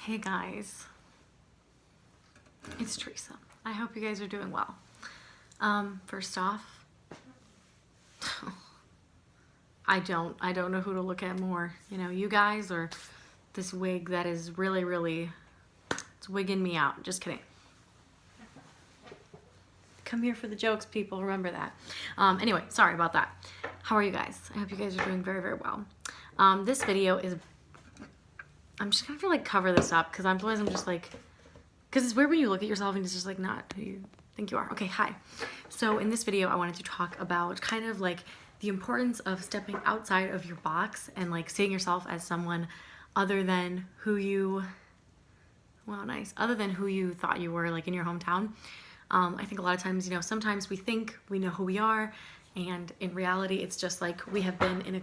Hey guys, it's Teresa. I hope you guys are doing well. First off, I don't know who to look at more, you guys or this wig that is really, it's wigging me out. Just kidding. Come here for the jokes, people, remember that. Anyway, sorry about that. How are you guys? I hope you guys are doing very well. This video is, I'm just gonna have to cover this up because otherwise I'm just because it's weird when you look at yourself and it's just not who you think you are. Okay, hi. So in this video, I wanted to talk about kind of the importance of stepping outside of your box and seeing yourself as someone other than who you, other than who you thought you were in your hometown. I think a lot of times, sometimes we think we know who we are, and in reality, it's just we have been in a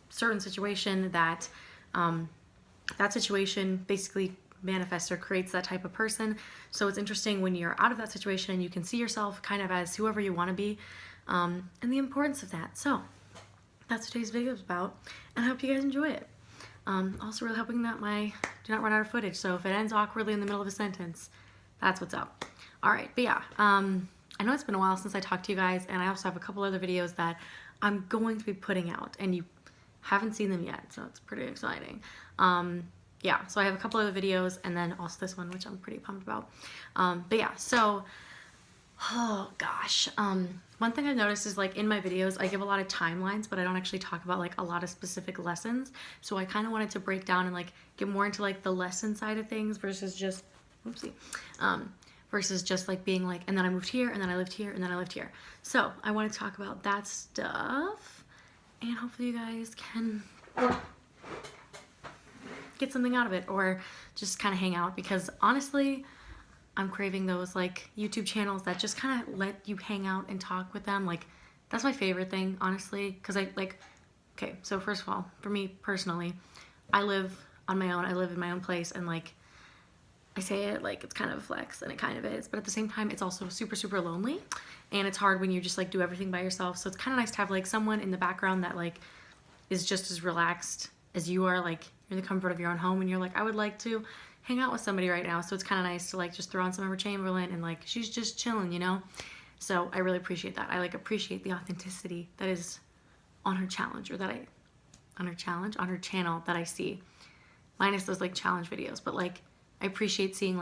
certain situation that that situation basically manifests or creates that type of person. So it's interesting when you're out of that situation and you can see yourself kind of as whoever you want to be, and the importance of that. So that's what today's video is about, and I hope you guys enjoy it. Also really hoping that do not run out of footage, so if it ends awkwardly in the middle of a sentence, that's what's up. Alright, but yeah, I know it's been a while since I talked to you guys, and I also have a couple other videos that I'm going to be putting out, and you haven't seen them yet, so it's pretty exciting. Yeah, so I have a couple other videos, and then also this one, which I'm pretty pumped about. But yeah, so, oh gosh, one thing I've noticed is in my videos, I give a lot of timelines, but I don't actually talk about a lot of specific lessons. So I kind of wanted to break down and get more into the lesson side of things versus just, oopsie, versus just being and then I moved here, and then I lived here, and then I lived here. So I want to talk about that stuff, and hopefully you guys can get something out of it or just kind of hang out, because honestly I'm craving those YouTube channels that just kind of let you hang out and talk with them. That's my favorite thing, honestly, because okay, so first of all, for me personally, I live on my own. I live in my own place, and I say it it's kind of a flex, and it kind of is, but at the same time it's also super lonely, and it's hard when you just do everything by yourself. So it's kind of nice to have someone in the background that is just as relaxed as you are, you're in the comfort of your own home, and you're I would like to hang out with somebody right now. So it's kind of nice to just throw on some Emma Chamberlain and she's just chilling, So I really appreciate that. I appreciate the authenticity that is on her challenge, or that on her channel that I see, minus those challenge videos, but I appreciate seeing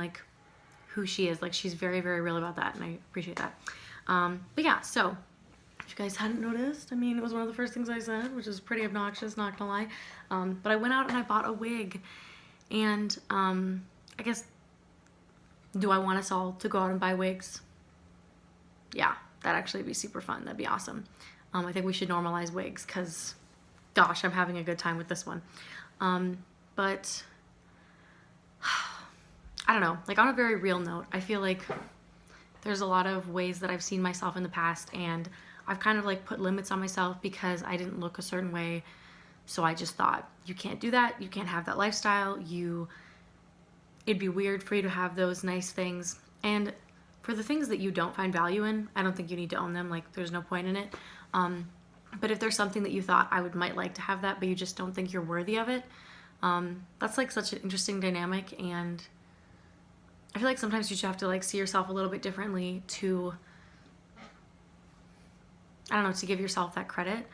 who she is. She's very real about that, and I appreciate that. But yeah, so if you guys hadn't noticed, I mean, it was one of the first things I said, which is pretty obnoxious, not gonna lie. But I went out and I bought a wig, and I guess, do I want us all to go out and buy wigs? Yeah, that'd actually be super fun. That'd be awesome. I think we should normalize wigs, because gosh, I'm having a good time with this one. But I don't know, on a very real note, I feel there's a lot of ways that I've seen myself in the past, and I've kind of put limits on myself because I didn't look a certain way. So I just thought, you can't do that, you can't have that lifestyle, it'd be weird for you to have those nice things. And for the things that you don't find value in, I don't think you need to own them. There's no point in it. But if there's something that you thought might like to have that, but you just don't think you're worthy of it, that's such an interesting dynamic. And I feel sometimes you just have to see yourself a little bit differently to, I don't know, to give yourself that credit.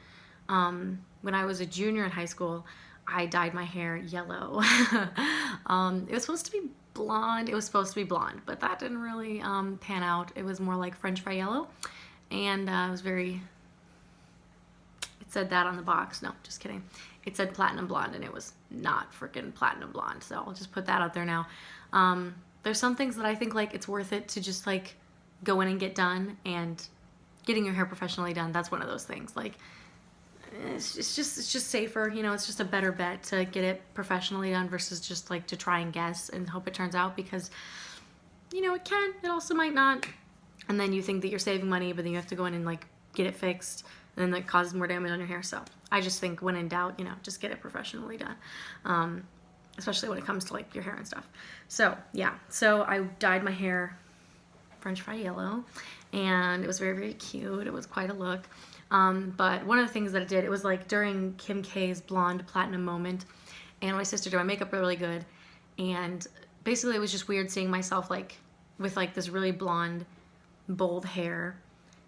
When I was a junior in high school, I dyed my hair yellow. It was supposed to be blonde. But that didn't really pan out. It was more French fry yellow, and it was very, it said that on the box. No, just kidding. It said platinum blonde, and it was not freaking platinum blonde. So I'll just put that out there now. There's some things that I think it's worth it to just go in and get done, and getting your hair professionally done, that's one of those things. It's just safer, it's just a better bet to get it professionally done versus just to try and guess and hope it turns out, because it also might not, and then you think that you're saving money, but then you have to go in and get it fixed, and then that causes more damage on your hair. So I just think, when in doubt, just get it professionally done, especially when it comes to your hair and stuff. So yeah, so I dyed my hair French fry yellow, and it was very cute. It was quite a look. But one of the things that it did, it was during Kim K's blonde platinum moment, and my sister did my makeup really good, and basically it was just weird seeing myself like with like this really blonde, bold hair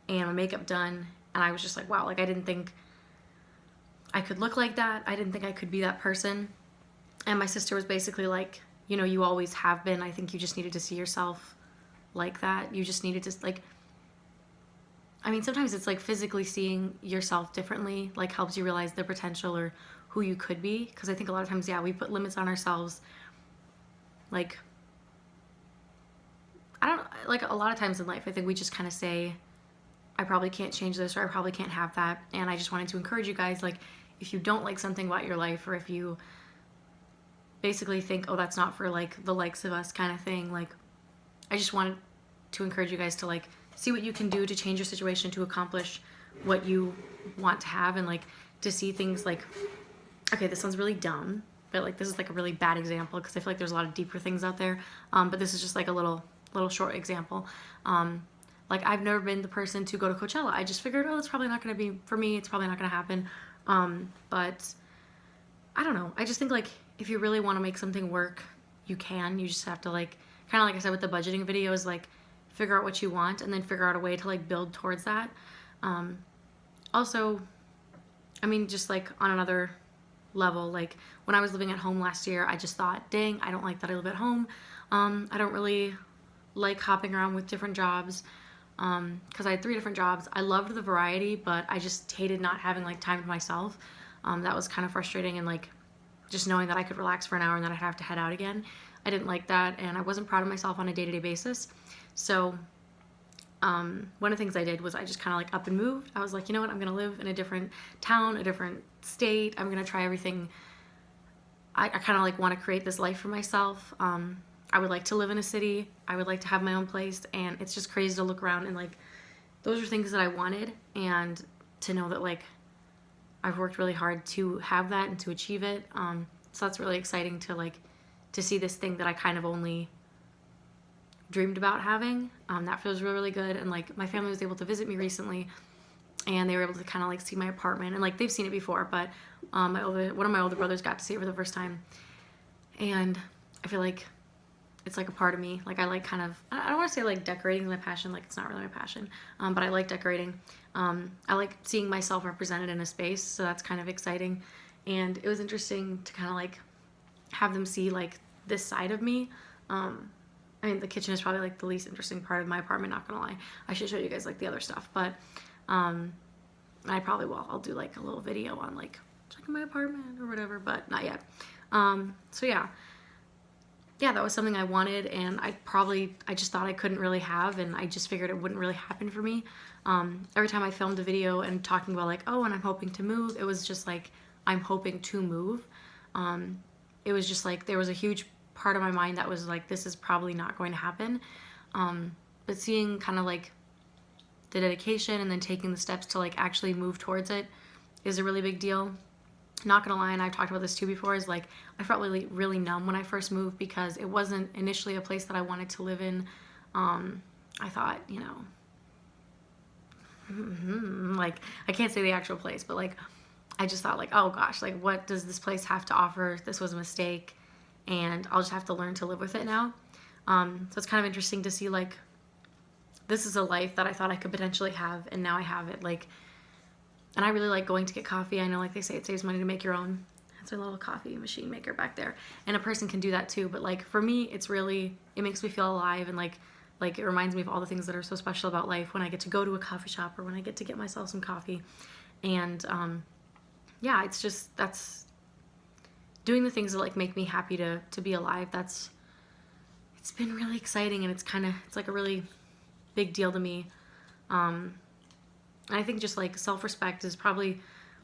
and my makeup done. And I was just like, wow, like I didn't think I could look like that. I didn't think I could be that person. And my sister was basically like, you know, you always have been. I think you just needed to see yourself like that. You just needed to like, I mean, sometimes it's like physically seeing yourself differently, like helps you realize the potential or who you could be. Because I think a lot of times, yeah, we put limits on ourselves. Like, I don't, like a lot of times in life, I think we just kind of say, I probably can't change this or I probably can't have that. And I just wanted to encourage you guys, like, if you don't like something about your life, or if you basically think, oh, that's not for like the likes of us kind of thing, like, I just wanted to encourage you guys to like see what you can do to change your situation, to accomplish what you want to have, and like to see things like, okay, this sounds really dumb, but like this is like a really bad example because I feel like there's a lot of deeper things out there, but this is just like a little short example. Like I've never been the person to go to Coachella. I just figured, oh, it's probably not going to be for me, it's probably not going to happen. But I don't know, I just think like if you really want to make something work, you can. You just have to like, kind of like I said with the budgeting videos, like figure out what you want and then figure out a way to like build towards that. Also, I mean, just like on another level, like when I was living at home last year, I just thought, dang, I don't like that I live at home. I don't really like hopping around with different jobs, because I had 3 different jobs. I loved the variety, but I just hated not having like time to myself. That was kind of frustrating, and like just knowing that I could relax for an hour and then I'd have to head out again. I didn't like that, and I wasn't proud of myself on a day-to-day basis. So one of the things I did was I just kind of like up and moved. I was like, you know what, I'm gonna live in a different town, a different state. I'm gonna try everything. I kind of like want to create this life for myself. I would like to live in a city. I would like to have my own place, and it's just crazy to look around and like those are things that I wanted, and to know that like I've worked really hard to have that and to achieve it. So that's really exciting to like to see this thing that I kind of only dreamed about having. That feels really, really good. And like my family was able to visit me recently, and they were able to kind of like see my apartment, and like they've seen it before, but one of my older brothers got to see it for the first time, and I feel like it's like a part of me. Like I like kind of, I don't want to say like decorating is my passion, like it's not really my passion, but I like decorating. I like seeing myself represented in a space, so that's kind of exciting. And it was interesting to kind of like have them see like this side of me. I mean, the kitchen is probably like the least interesting part of my apartment, not gonna lie. I should show you guys like the other stuff, but I probably will. I'll do like a little video on like checking my apartment or whatever, but not yet. So yeah, that was something I wanted, and I just thought I couldn't really have, and I just figured it wouldn't really happen for me. Every time I filmed a video and talking about like, oh, and I'm hoping to move, it was just like, I'm hoping to move. It was just like, there was a huge part of my mind that was like, this is probably not going to happen. But seeing kind of like the dedication and then taking the steps to like actually move towards it is a really big deal. Not gonna lie, and I've talked about this too before, is like I felt really, really numb when I first moved because it wasn't initially a place that I wanted to live in. I thought, you know, like I can't say the actual place, but like I just thought like, oh gosh, like what does this place have to offer? This was a mistake, and I'll just have to learn to live with it now. So it's kind of interesting to see like this is a life that I thought I could potentially have, and now I have it. Like, and I really like going to get coffee. I know like they say it saves money to make your own. That's a little coffee machine maker back there. And a person can do that too. But like for me, it's really, it makes me feel alive, and like it reminds me of all the things that are so special about life when I get to go to a coffee shop or when I get to get myself some coffee. And yeah, it's just, that's doing the things that like make me happy to be alive. It's been really exciting, and it's like a really big deal to me. I think just like self-respect is probably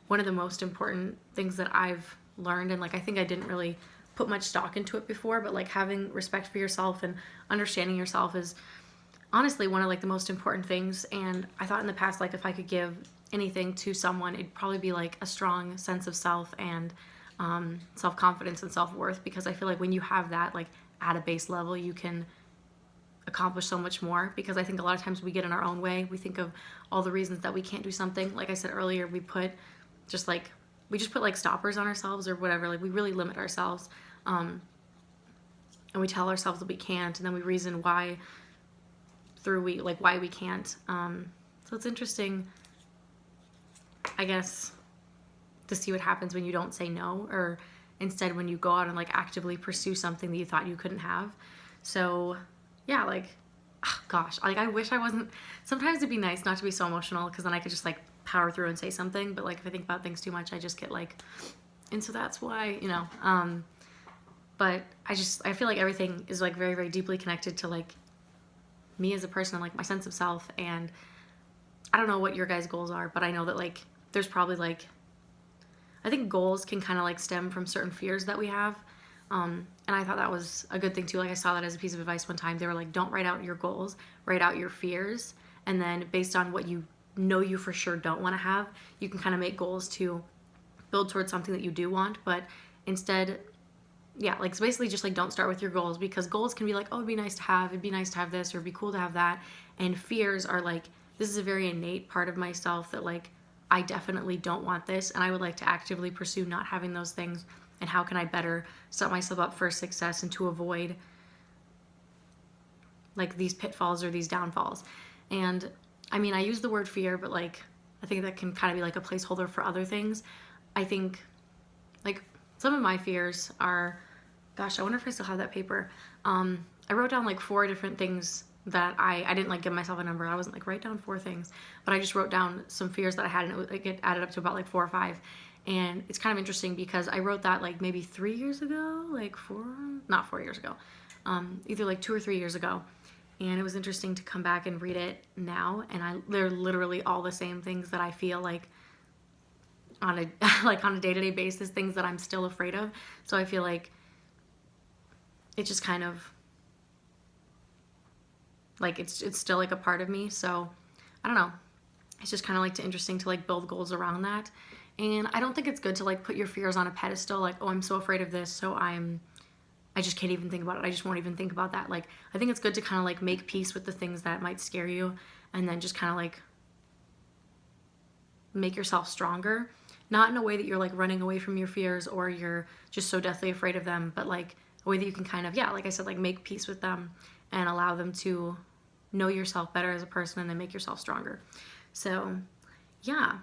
one of the most important things that I've learned, and like I think I didn't really put much stock into it before, but like having respect for yourself and understanding yourself is honestly one of like the most important things. And I thought in the past, like if I could give anything to someone, it'd probably be like a strong sense of self and self-confidence and self-worth, because I feel like when you have that like at a base level, you can accomplish so much more. Because I think a lot of times we get in our own way. We think of all the reasons that we can't do something. Like I said earlier, we just put like stoppers on ourselves or whatever. Like we really limit ourselves. and we tell ourselves that we can't, and then we reason why why we can't. So it's interesting, I guess, to see what happens when you don't say no, or instead when you go out and like actively pursue something that you thought you couldn't have. So yeah, like, oh gosh, like I wish I wasn't, sometimes it'd be nice not to be so emotional, because then I could just like power through and say something. But like if I think about things too much, I just get like, and so that's why, you know, but I feel like everything is like very, very deeply connected to like me as a person and like my sense of self. And I don't know what your guys' goals are, but I know that like there's probably like, I think goals can kind of like stem from certain fears that we have. And I thought that was a good thing too. Like I saw that as a piece of advice one time. They were like, don't write out your goals, write out your fears. And then based on what you know you for sure don't want to have, you can kind of make goals to build towards something that you do want. But instead, yeah, like so basically just like don't start with your goals, because goals can be like, oh, it'd be nice to have this, or it'd be cool to have that. And fears are like, this is a very innate part of myself that like, I definitely don't want this, and I would like to actively pursue not having those things, and how can I better set myself up for success and to avoid like these pitfalls or these downfalls. And I mean, I use the word fear, but like I think that can kind of be like a placeholder for other things. I think like some of my fears are, gosh, I wonder if I still have that paper. I wrote down like 4 different things that I didn't like give myself a number. I wasn't like, write down 4 things, but I just wrote down some fears that I had, and it added up to about like 4 or 5. And it's kind of interesting because I wrote that like maybe 3 years ago, like not 4 years ago, either like 2 or 3 years ago. And it was interesting to come back and read it now, and they're literally all the same things that I feel like on a like on a day-to-day basis, things that I'm still afraid of. So I feel like it just kind of like it's still like a part of me. So I don't know, it's just kind of like interesting to like build goals around that. And I don't think it's good to like put your fears on a pedestal, like, oh, I'm so afraid of this, so I just can't even think about it. I just won't even think about that. Like, I think it's good to kind of like make peace with the things that might scare you, and then just kind of like make yourself stronger. Not in a way that you're like running away from your fears or you're just so deathly afraid of them, but like a way that you can kind of, yeah, like I said, like make peace with them and allow them to know yourself better as a person, and then make yourself stronger. So yeah,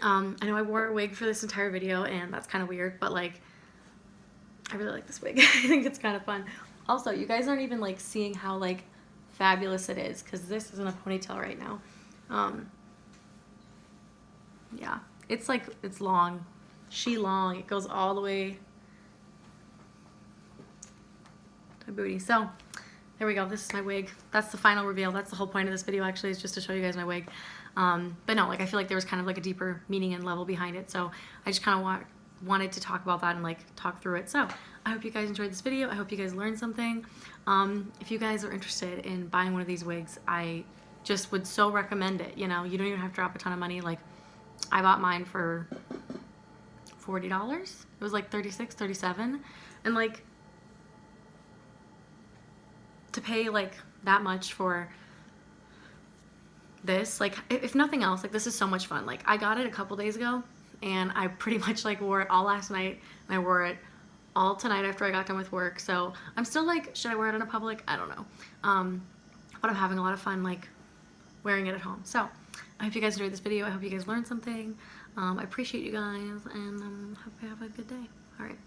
I know I wore a wig for this entire video, and that's kind of weird, but like I really like this wig. I think it's kind of fun. Also, you guys aren't even like seeing how like fabulous it is, because this isn't a ponytail right now. Yeah, it's like, it's long, long. It goes all the way to my booty. So there we go. This is my wig. That's the final reveal. That's the whole point of this video, actually, is just to show you guys my wig. But no, like I feel like there was kind of like a deeper meaning and level behind it. So I just kind of wanted to talk about that and like talk through it. So I hope you guys enjoyed this video. I hope you guys learned something. If you guys are interested in buying one of these wigs, I just would so recommend it. You know, you don't even have to drop a ton of money. Like I bought mine for $40. It was like $36, $37. And like to pay like that much for this, like if nothing else, like this is so much fun. Like I got it a couple days ago, and I pretty much like wore it all last night, and I wore it all tonight after I got done with work. So I'm still like, should I wear it in a public? I don't know. But I'm having a lot of fun like wearing it at home. So I hope you guys enjoyed this video. I hope you guys learned something. I appreciate you guys, and hope you have a good day. All right.